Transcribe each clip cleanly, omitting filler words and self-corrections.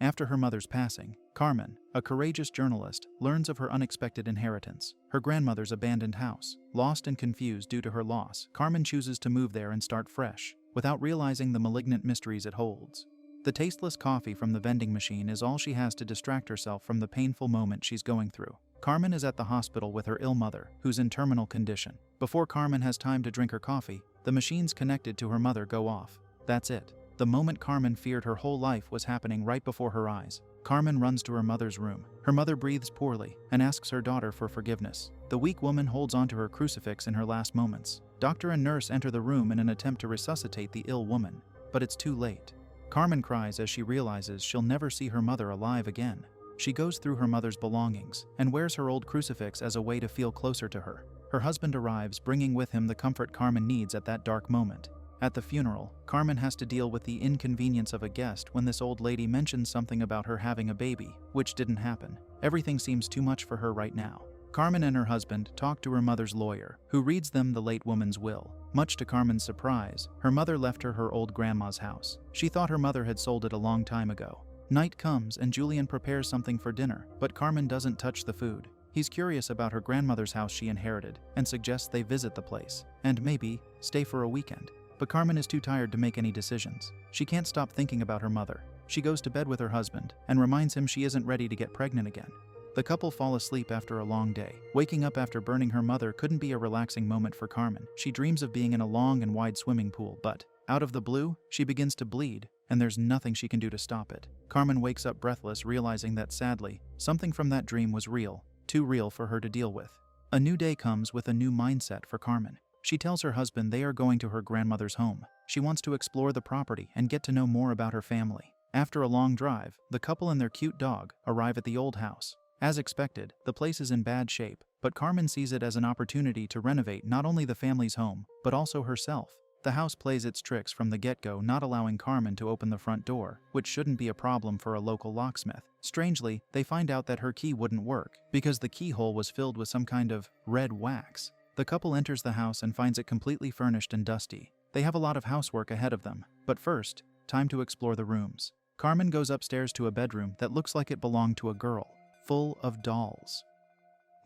After her mother's passing, Carmen, a courageous journalist, learns of her unexpected inheritance. Her grandmother's abandoned house. Lost and confused due to her loss, Carmen chooses to move there and start fresh, without realizing the malignant mysteries it holds. The tasteless coffee from the vending machine is all she has to distract herself from the painful moment she's going through. Carmen is at the hospital with her ill mother, who's in terminal condition. Before Carmen has time to drink her coffee, the machines connected to her mother go off. That's it. The moment Carmen feared her whole life was happening right before her eyes. Carmen runs to her mother's room. Her mother breathes poorly and asks her daughter for forgiveness. The weak woman holds onto her crucifix in her last moments. Doctor and nurse enter the room in an attempt to resuscitate the ill woman, but it's too late. Carmen cries as she realizes she'll never see her mother alive again. She goes through her mother's belongings and wears her old crucifix as a way to feel closer to her. Her husband arrives, bringing with him the comfort Carmen needs at that dark moment. At the funeral, Carmen has to deal with the inconvenience of a guest when this old lady mentions something about her having a baby, which didn't happen. Everything seems too much for her right now. Carmen and her husband talk to her mother's lawyer, who reads them the late woman's will. Much to Carmen's surprise, her mother left her old grandma's house. She thought her mother had sold it a long time ago. Night comes and Julian prepares something for dinner, but Carmen doesn't touch the food. He's curious about her grandmother's house she inherited and suggests they visit the place and maybe stay for a weekend. But Carmen is too tired to make any decisions. She can't stop thinking about her mother. She goes to bed with her husband and reminds him she isn't ready to get pregnant again. The couple fall asleep after a long day. Waking up after burning her mother couldn't be a relaxing moment for Carmen. She dreams of being in a long and wide swimming pool, but out of the blue, she begins to bleed, and there's nothing she can do to stop it. Carmen wakes up breathless, realizing that sadly, something from that dream was real, too real for her to deal with. A new day comes with a new mindset for Carmen. She tells her husband they are going to her grandmother's home. She wants to explore the property and get to know more about her family. After a long drive, the couple and their cute dog arrive at the old house. As expected, the place is in bad shape, but Carmen sees it as an opportunity to renovate not only the family's home, but also herself. The house plays its tricks from the get-go, not allowing Carmen to open the front door, which shouldn't be a problem for a local locksmith. Strangely, they find out that her key wouldn't work, because the keyhole was filled with some kind of red wax. The couple enters the house and finds it completely furnished and dusty. They have a lot of housework ahead of them, but first, time to explore the rooms. Carmen goes upstairs to a bedroom that looks like it belonged to a girl, full of dolls.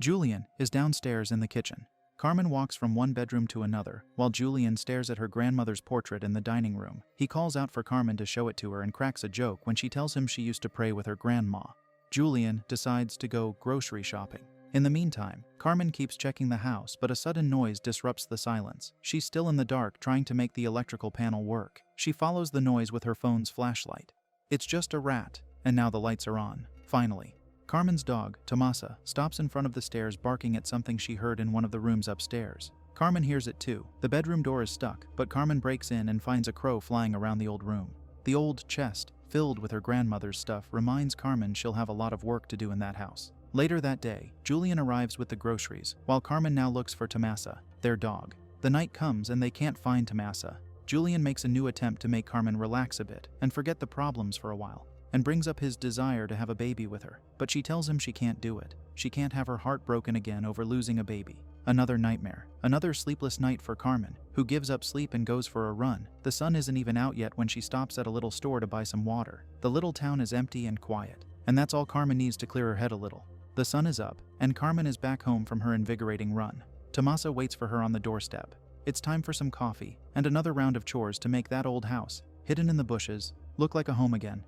Julian is downstairs in the kitchen. Carmen walks from one bedroom to another, while Julian stares at her grandmother's portrait in the dining room. He calls out for Carmen to show it to her and cracks a joke when she tells him she used to pray with her grandma. Julian decides to go grocery shopping. In the meantime, Carmen keeps checking the house, but a sudden noise disrupts the silence. She's still in the dark trying to make the electrical panel work. She follows the noise with her phone's flashlight. It's just a rat, and now the lights are on. Finally, Carmen's dog, Tomasa, stops in front of the stairs barking at something she heard in one of the rooms upstairs. Carmen hears it too. The bedroom door is stuck, but Carmen breaks in and finds a crow flying around the old room. The old chest, filled with her grandmother's stuff, reminds Carmen she'll have a lot of work to do in that house. Later that day, Julian arrives with the groceries, while Carmen now looks for Tomasa, their dog. The night comes and they can't find Tomasa. Julian makes a new attempt to make Carmen relax a bit and forget the problems for a while, and brings up his desire to have a baby with her. But she tells him she can't do it. She can't have her heart broken again over losing a baby. Another nightmare. Another sleepless night for Carmen, who gives up sleep and goes for a run. The sun isn't even out yet when she stops at a little store to buy some water. The little town is empty and quiet, and that's all Carmen needs to clear her head a little. The sun is up, and Carmen is back home from her invigorating run. Tomasa waits for her on the doorstep. It's time for some coffee, and another round of chores to make that old house, hidden in the bushes, look like a home again.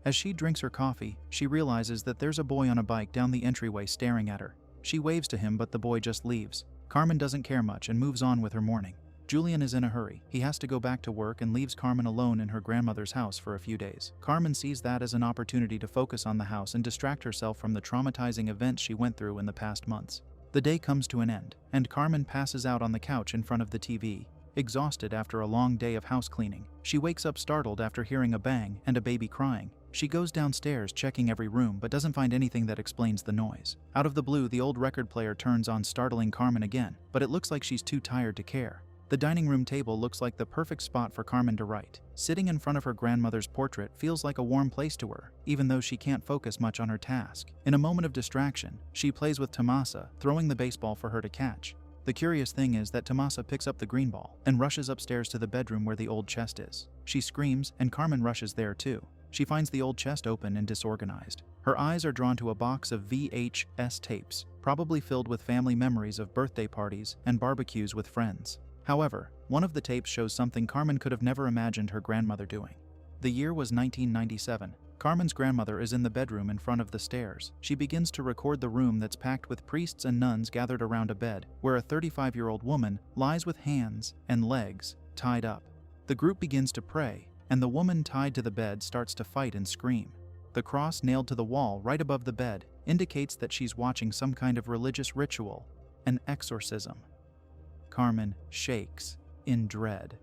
As she drinks her coffee, she realizes that there's a boy on a bike down the entryway staring at her. She waves to him, but the boy just leaves. Carmen doesn't care much and moves on with her morning. Julian is in a hurry. He has to go back to work and leaves Carmen alone in her grandmother's house for a few days. Carmen sees that as an opportunity to focus on the house and distract herself from the traumatizing events she went through in the past months. The day comes to an end, and Carmen passes out on the couch in front of the TV, exhausted after a long day of house cleaning. She wakes up startled after hearing a bang and a baby crying. She goes downstairs checking every room but doesn't find anything that explains the noise. Out of the blue, the old record player turns on, startling Carmen again, but it looks like she's too tired to care. The dining room table looks like the perfect spot for Carmen to write. Sitting in front of her grandmother's portrait feels like a warm place to her, even though she can't focus much on her task. In a moment of distraction, she plays with Tomasa, throwing the baseball for her to catch. The curious thing is that Tomasa picks up the green ball and rushes upstairs to the bedroom where the old chest is. She screams, and Carmen rushes there too. She finds the old chest open and disorganized. Her eyes are drawn to a box of VHS tapes, probably filled with family memories of birthday parties and barbecues with friends. However, one of the tapes shows something Carmen could have never imagined her grandmother doing. The year was 1997. Carmen's grandmother is in the bedroom in front of the stairs. She begins to record the room that's packed with priests and nuns gathered around a bed, where a 35-year-old woman lies with hands and legs tied up. The group begins to pray, and the woman tied to the bed starts to fight and scream. The cross nailed to the wall right above the bed indicates that she's watching some kind of religious ritual, an exorcism. Carmen shakes in dread.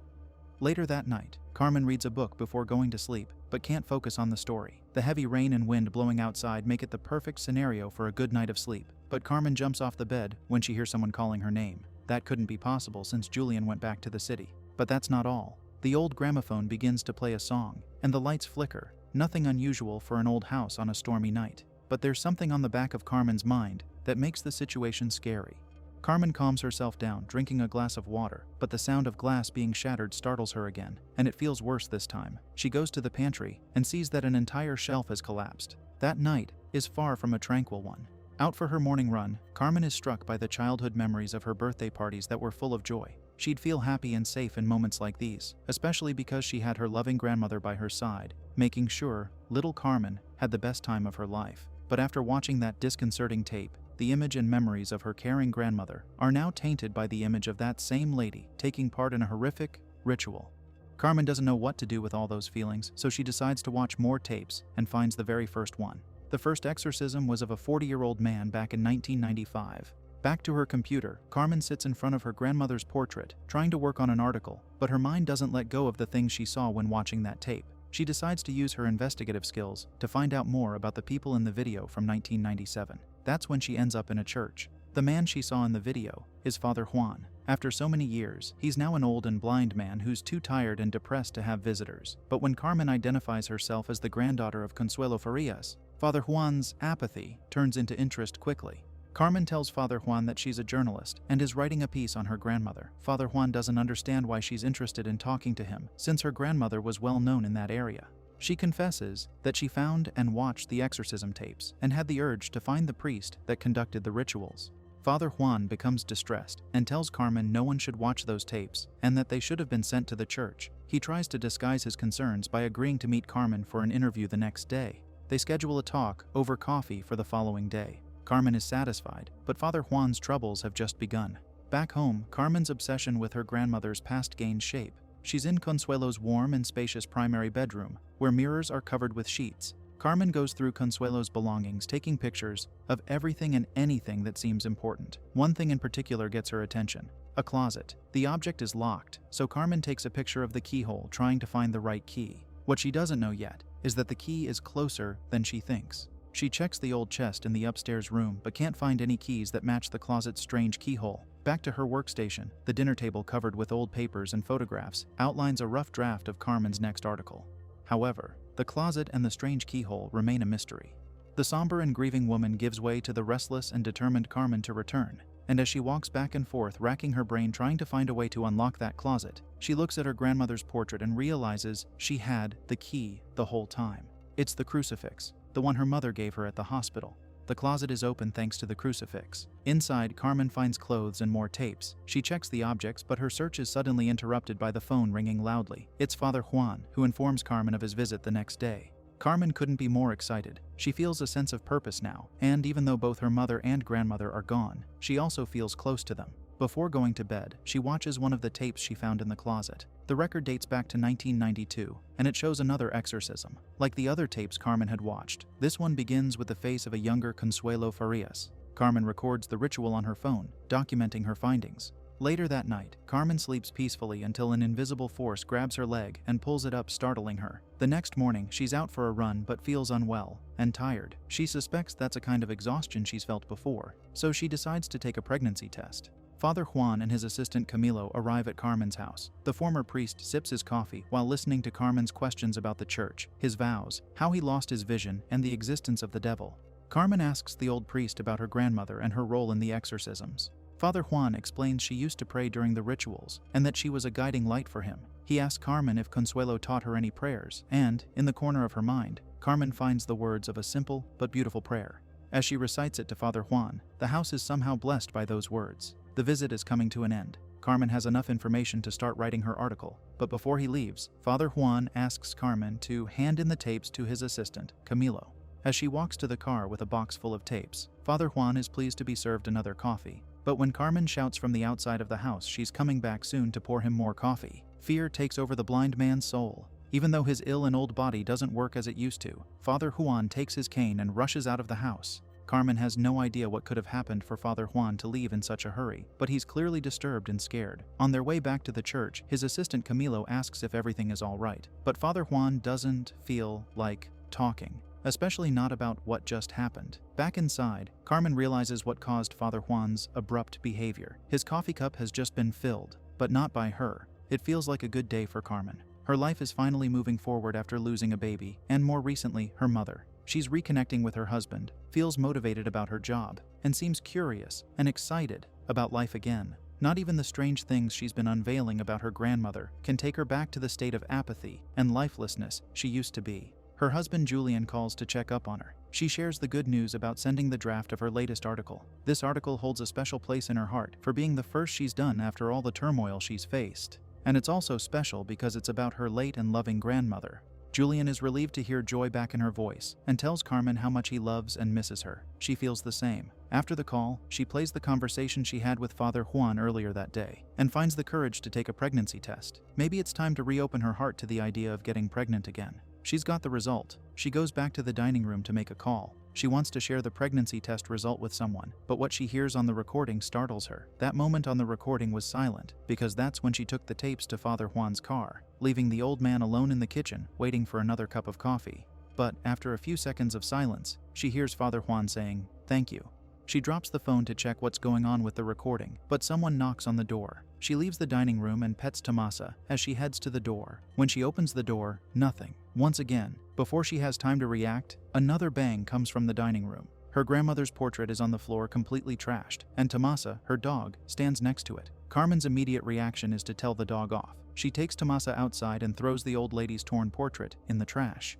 Later that night, Carmen reads a book before going to sleep, but can't focus on the story. The heavy rain and wind blowing outside make it the perfect scenario for a good night of sleep. But Carmen jumps off the bed when she hears someone calling her name. That couldn't be possible since Julian went back to the city. But that's not all. The old gramophone begins to play a song, and the lights flicker. Nothing unusual for an old house on a stormy night. But there's something on the back of Carmen's mind that makes the situation scary. Carmen calms herself down, drinking a glass of water, but the sound of glass being shattered startles her again, and it feels worse this time. She goes to the pantry and sees that an entire shelf has collapsed. That night is far from a tranquil one. Out for her morning run, Carmen is struck by the childhood memories of her birthday parties that were full of joy. She'd feel happy and safe in moments like these, especially because she had her loving grandmother by her side, making sure little Carmen had the best time of her life. But after watching that disconcerting tape, the image and memories of her caring grandmother are now tainted by the image of that same lady taking part in a horrific ritual. Carmen doesn't know what to do with all those feelings, so she decides to watch more tapes and finds the very first one. The first exorcism was of a 40-year-old man back in 1995. Back to her computer, Carmen sits in front of her grandmother's portrait, trying to work on an article, but her mind doesn't let go of the things she saw when watching that tape. She decides to use her investigative skills to find out more about the people in the video from 1997. That's when she ends up in a church. The man she saw in the video is Father Juan. After so many years, he's now an old and blind man who's too tired and depressed to have visitors. But when Carmen identifies herself as the granddaughter of Consuelo Farias, Father Juan's apathy turns into interest quickly. Carmen tells Father Juan that she's a journalist and is writing a piece on her grandmother. Father Juan doesn't understand why she's interested in talking to him, since her grandmother was well known in that area. She confesses that she found and watched the exorcism tapes and had the urge to find the priest that conducted the rituals. Father Juan becomes distressed and tells Carmen no one should watch those tapes and that they should have been sent to the church. He tries to disguise his concerns by agreeing to meet Carmen for an interview the next day. They schedule a talk over coffee for the following day. Carmen is satisfied, but Father Juan's troubles have just begun. Back home, Carmen's obsession with her grandmother's past gains shape. She's in Consuelo's warm and spacious primary bedroom, where mirrors are covered with sheets. Carmen goes through Consuelo's belongings, taking pictures of everything and anything that seems important. One thing in particular gets her attention: a closet. The object is locked, so Carmen takes a picture of the keyhole, trying to find the right key. What she doesn't know yet is that the key is closer than she thinks. She checks the old chest in the upstairs room, but can't find any keys that match the closet's strange keyhole. Back to her workstation, the dinner table covered with old papers and photographs outlines a rough draft of Carmen's next article. However, the closet and the strange keyhole remain a mystery. The somber and grieving woman gives way to the restless and determined Carmen to return, and as she walks back and forth, racking her brain trying to find a way to unlock that closet, she looks at her grandmother's portrait and realizes she had the key the whole time. It's the crucifix, the one her mother gave her at the hospital. The closet is open thanks to the crucifix. Inside, Carmen finds clothes and more tapes. She checks the objects, but her search is suddenly interrupted by the phone ringing loudly. It's Father Juan, who informs Carmen of his visit the next day. Carmen couldn't be more excited. She feels a sense of purpose now, and even though both her mother and grandmother are gone, she also feels close to them. Before going to bed, she watches one of the tapes she found in the closet. The record dates back to 1992, and it shows another exorcism. Like the other tapes Carmen had watched, this one begins with the face of a younger Consuelo Farias. Carmen records the ritual on her phone, documenting her findings. Later that night, Carmen sleeps peacefully until an invisible force grabs her leg and pulls it up, startling her. The next morning, she's out for a run but feels unwell and tired. She suspects that's a kind of exhaustion she's felt before, so she decides to take a pregnancy test. Father Juan and his assistant Camilo arrive at Carmen's house. The former priest sips his coffee while listening to Carmen's questions about the church, his vows, how he lost his vision, and the existence of the devil. Carmen asks the old priest about her grandmother and her role in the exorcisms. Father Juan explains she used to pray during the rituals and that she was a guiding light for him. He asks Carmen if Consuelo taught her any prayers, and, in the corner of her mind, Carmen finds the words of a simple but beautiful prayer. As she recites it to Father Juan, the house is somehow blessed by those words. The visit is coming to an end. Carmen has enough information to start writing her article, but before he leaves, Father Juan asks Carmen to hand in the tapes to his assistant, Camilo. As she walks to the car with a box full of tapes, Father Juan is pleased to be served another coffee. But when Carmen shouts from the outside of the house she's coming back soon to pour him more coffee, fear takes over the blind man's soul. Even though his ill and old body doesn't work as it used to, Father Juan takes his cane and rushes out of the house. Carmen has no idea what could have happened for Father Juan to leave in such a hurry, but he's clearly disturbed and scared. On their way back to the church, his assistant Camilo asks if everything is all right, but Father Juan doesn't feel like talking, especially not about what just happened. Back inside, Carmen realizes what caused Father Juan's abrupt behavior. His coffee cup has just been filled, but not by her. It feels like a good day for Carmen. Her life is finally moving forward after losing a baby, and more recently, her mother. She's reconnecting with her husband, feels motivated about her job, and seems curious and excited about life again. Not even the strange things she's been unveiling about her grandmother can take her back to the state of apathy and lifelessness she used to be. Her husband Julian calls to check up on her. She shares the good news about sending the draft of her latest article. This article holds a special place in her heart for being the first she's done after all the turmoil she's faced. And it's also special because it's about her late and loving grandmother. Julian is relieved to hear joy back in her voice and tells Carmen how much he loves and misses her. She feels the same. After the call, she plays the conversation she had with Father Juan earlier that day and finds the courage to take a pregnancy test. Maybe it's time to reopen her heart to the idea of getting pregnant again. She's got the result. She goes back to the dining room to make a call. She wants to share the pregnancy test result with someone, but what she hears on the recording startles her. That moment on the recording was silent, because that's when she took the tapes to Father Juan's car, leaving the old man alone in the kitchen, waiting for another cup of coffee. But after a few seconds of silence, she hears Father Juan saying, "Thank you." She drops the phone to check what's going on with the recording, but someone knocks on the door. She leaves the dining room and pets Tomasa as she heads to the door. When she opens the door, nothing. Once again, before she has time to react, another bang comes from the dining room. Her grandmother's portrait is on the floor completely trashed, and Tomasa, her dog, stands next to it. Carmen's immediate reaction is to tell the dog off. She takes Tomasa outside and throws the old lady's torn portrait in the trash.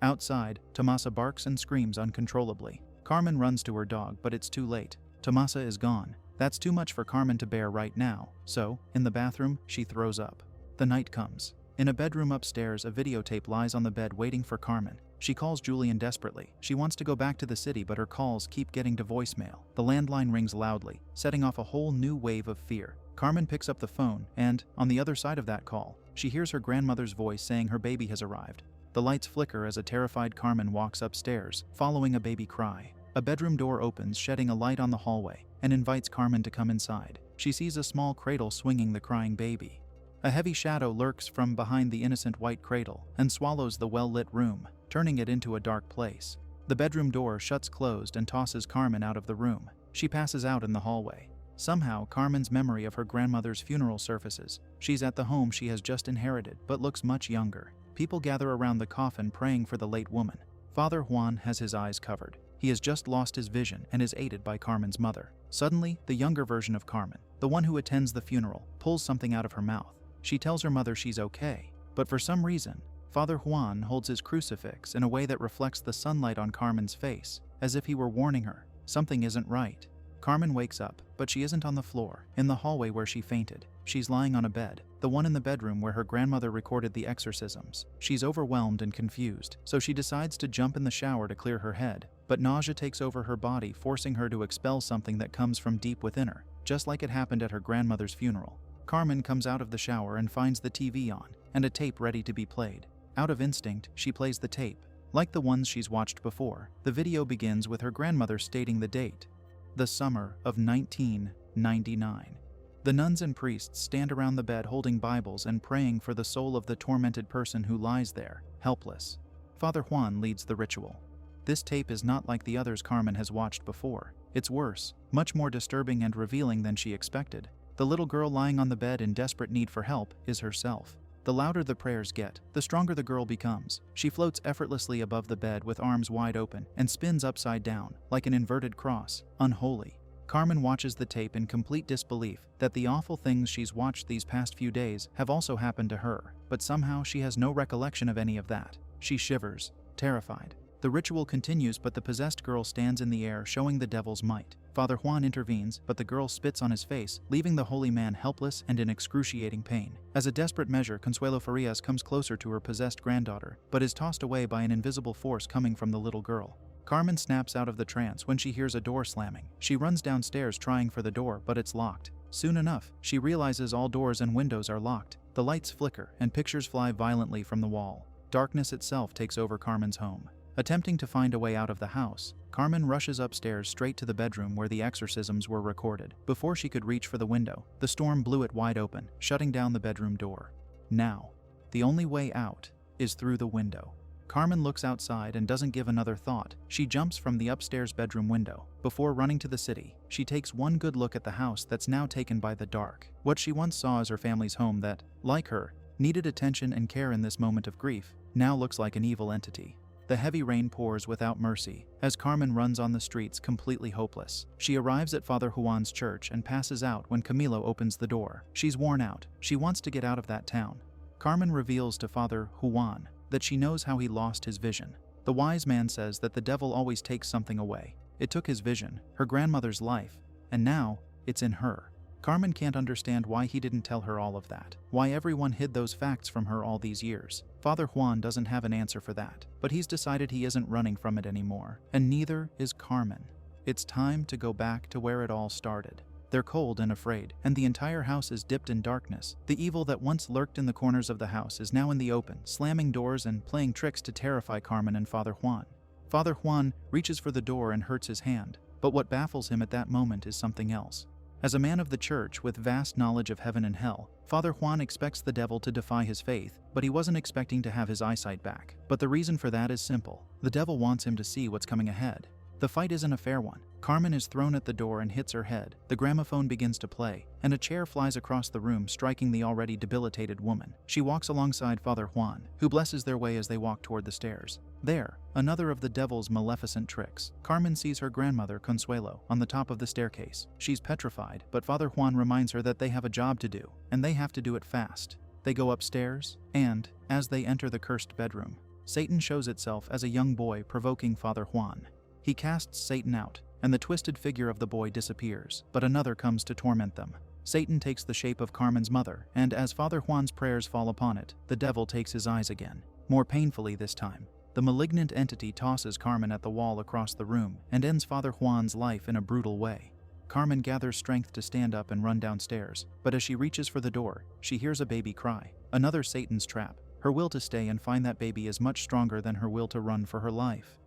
Outside, Tomasa barks and screams uncontrollably. Carmen runs to her dog, but it's too late. Tomasa is gone. That's too much for Carmen to bear right now, so, in the bathroom, she throws up. The night comes. In a bedroom upstairs, a videotape lies on the bed waiting for Carmen. She calls Julian desperately. She wants to go back to the city, but her calls keep getting to voicemail. The landline rings loudly, setting off a whole new wave of fear. Carmen picks up the phone, and, on the other side of that call, she hears her grandmother's voice saying her baby has arrived. The lights flicker as a terrified Carmen walks upstairs, following a baby cry. A bedroom door opens, shedding a light on the hallway, and invites Carmen to come inside. She sees a small cradle swinging the crying baby. A heavy shadow lurks from behind the innocent white cradle and swallows the well-lit room, turning it into a dark place. The bedroom door shuts closed and tosses Carmen out of the room. She passes out in the hallway. Somehow, Carmen's memory of her grandmother's funeral surfaces. She's at the home she has just inherited, but looks much younger. People gather around the coffin praying for the late woman. Father Juan has his eyes covered. He has just lost his vision and is aided by Carmen's mother. Suddenly, the younger version of Carmen, the one who attends the funeral, pulls something out of her mouth. She tells her mother she's okay, but for some reason, Father Juan holds his crucifix in a way that reflects the sunlight on Carmen's face, as if he were warning her, something isn't right. Carmen wakes up, but she isn't on the floor, in the hallway where she fainted. She's lying on a bed, the one in the bedroom where her grandmother recorded the exorcisms. She's overwhelmed and confused, so she decides to jump in the shower to clear her head, but nausea takes over her body, forcing her to expel something that comes from deep within her, just like it happened at her grandmother's funeral. Carmen comes out of the shower and finds the TV on, and a tape ready to be played. Out of instinct, she plays the tape. Like the ones she's watched before, the video begins with her grandmother stating the date, the summer of 1999. The nuns and priests stand around the bed holding Bibles and praying for the soul of the tormented person who lies there, helpless. Father Juan leads the ritual. This tape is not like the others Carmen has watched before. It's worse, much more disturbing and revealing than she expected. The little girl lying on the bed in desperate need for help is herself. The louder the prayers get, the stronger the girl becomes. She floats effortlessly above the bed with arms wide open and spins upside down, like an inverted cross, unholy. Carmen watches the tape in complete disbelief that the awful things she's watched these past few days have also happened to her, but somehow she has no recollection of any of that. She shivers, terrified. The ritual continues, but the possessed girl stands in the air, showing the devil's might. Father Juan intervenes, but the girl spits on his face, leaving the holy man helpless and in excruciating pain. As a desperate measure, Consuelo Farias comes closer to her possessed granddaughter, but is tossed away by an invisible force coming from the little girl. Carmen snaps out of the trance when she hears a door slamming. She runs downstairs trying for the door, but it's locked. Soon enough, she realizes all doors and windows are locked. The lights flicker, and pictures fly violently from the wall. Darkness itself takes over Carmen's home. Attempting to find a way out of the house, Carmen rushes upstairs straight to the bedroom where the exorcisms were recorded. Before she could reach for the window, the storm blew it wide open, shutting down the bedroom door. Now, the only way out is through the window. Carmen looks outside and doesn't give another thought. She jumps from the upstairs bedroom window. Before running to the city, she takes one good look at the house that's now taken by the dark. What she once saw as her family's home that, like her, needed attention and care in this moment of grief, now looks like an evil entity. The heavy rain pours without mercy as Carmen runs on the streets completely hopeless. She arrives at Father Juan's church and passes out when Camilo opens the door. She's worn out. She wants to get out of that town. Carmen reveals to Father Juan that she knows how he lost his vision. The wise man says that the devil always takes something away. It took his vision, her grandmother's life, and now it's in her. Carmen can't understand why he didn't tell her all of that, why everyone hid those facts from her all these years. Father Juan doesn't have an answer for that, but he's decided he isn't running from it anymore, and neither is Carmen. It's time to go back to where it all started. They're cold and afraid, and the entire house is dipped in darkness. The evil that once lurked in the corners of the house is now in the open, slamming doors and playing tricks to terrify Carmen and Father Juan. Father Juan reaches for the door and hurts his hand, but what baffles him at that moment is something else. As a man of the church with vast knowledge of heaven and hell, Father Juan expects the devil to defy his faith, but he wasn't expecting to have his eyesight back. But the reason for that is simple. The devil wants him to see what's coming ahead. The fight isn't a fair one. Carmen is thrown at the door and hits her head. The gramophone begins to play, and a chair flies across the room, striking the already debilitated woman. She walks alongside Father Juan, who blesses their way as they walk toward the stairs. There, another of the devil's maleficent tricks. Carmen sees her grandmother, Consuelo, on the top of the staircase. She's petrified, but Father Juan reminds her that they have a job to do, and they have to do it fast. They go upstairs, and, as they enter the cursed bedroom, Satan shows itself as a young boy, provoking Father Juan. He casts Satan out, and the twisted figure of the boy disappears, but another comes to torment them. Satan takes the shape of Carmen's mother, and as Father Juan's prayers fall upon it, the devil takes his eyes again, more painfully this time. The malignant entity tosses Carmen at the wall across the room and ends Father Juan's life in a brutal way. Carmen gathers strength to stand up and run downstairs, but as she reaches for the door, she hears a baby cry. Another Satan's trap. Her will to stay and find that baby is much stronger than her will to run for her life.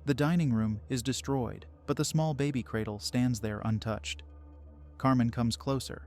The dining room is destroyed, but the small baby cradle stands there untouched. Carmen comes closer.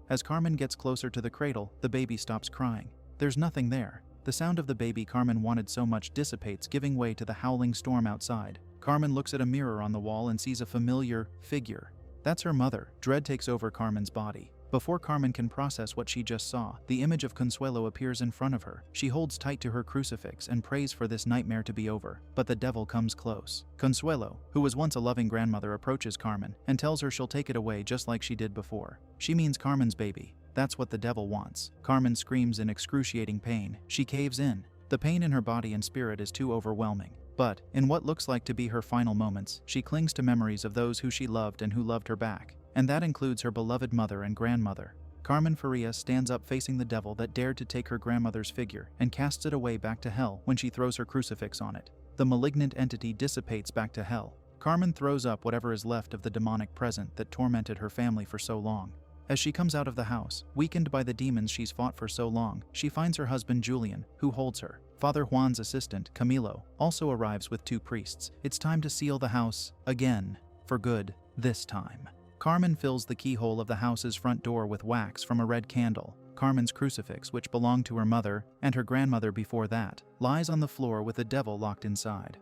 As Carmen gets closer to the cradle, the baby stops crying. There's nothing there. The sound of the baby Carmen wanted so much dissipates, giving way to the howling storm outside. Carmen looks at a mirror on the wall and sees a familiar figure. That's her mother. Dread takes over Carmen's body. Before Carmen can process what she just saw, the image of Consuelo appears in front of her. She holds tight to her crucifix and prays for this nightmare to be over, but the devil comes close. Consuelo, who was once a loving grandmother, approaches Carmen and tells her she'll take it away just like she did before. She means Carmen's baby. That's what the devil wants. Carmen screams in excruciating pain. She caves in. The pain in her body and spirit is too overwhelming. But, in what looks like to be her final moments, she clings to memories of those who she loved and who loved her back. And that includes her beloved mother and grandmother. Carmen Farias stands up facing the devil that dared to take her grandmother's figure and casts it away back to hell when she throws her crucifix on it. The malignant entity dissipates back to hell. Carmen throws up whatever is left of the demonic present that tormented her family for so long. As she comes out of the house, weakened by the demons she's fought for so long, she finds her husband Julian, who holds her. Father Juan's assistant, Camilo, also arrives with 2 priests. It's time to seal the house, again, for good, this time. Carmen fills the keyhole of the house's front door with wax from a red candle. Carmen's crucifix, which belonged to her mother and her grandmother before that, lies on the floor with the devil locked inside.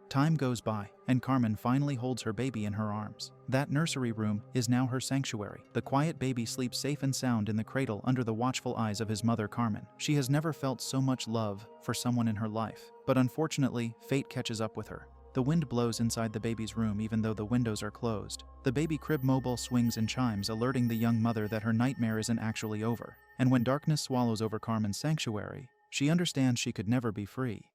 Time goes by, and Carmen finally holds her baby in her arms. That nursery room is now her sanctuary. The quiet baby sleeps safe and sound in the cradle under the watchful eyes of his mother, Carmen. She has never felt so much love for someone in her life, but unfortunately, fate catches up with her. The wind blows inside the baby's room even though the windows are closed. The baby crib mobile swings and chimes, alerting the young mother that her nightmare isn't actually over. And when darkness swallows over Carmen's sanctuary, she understands she could never be free.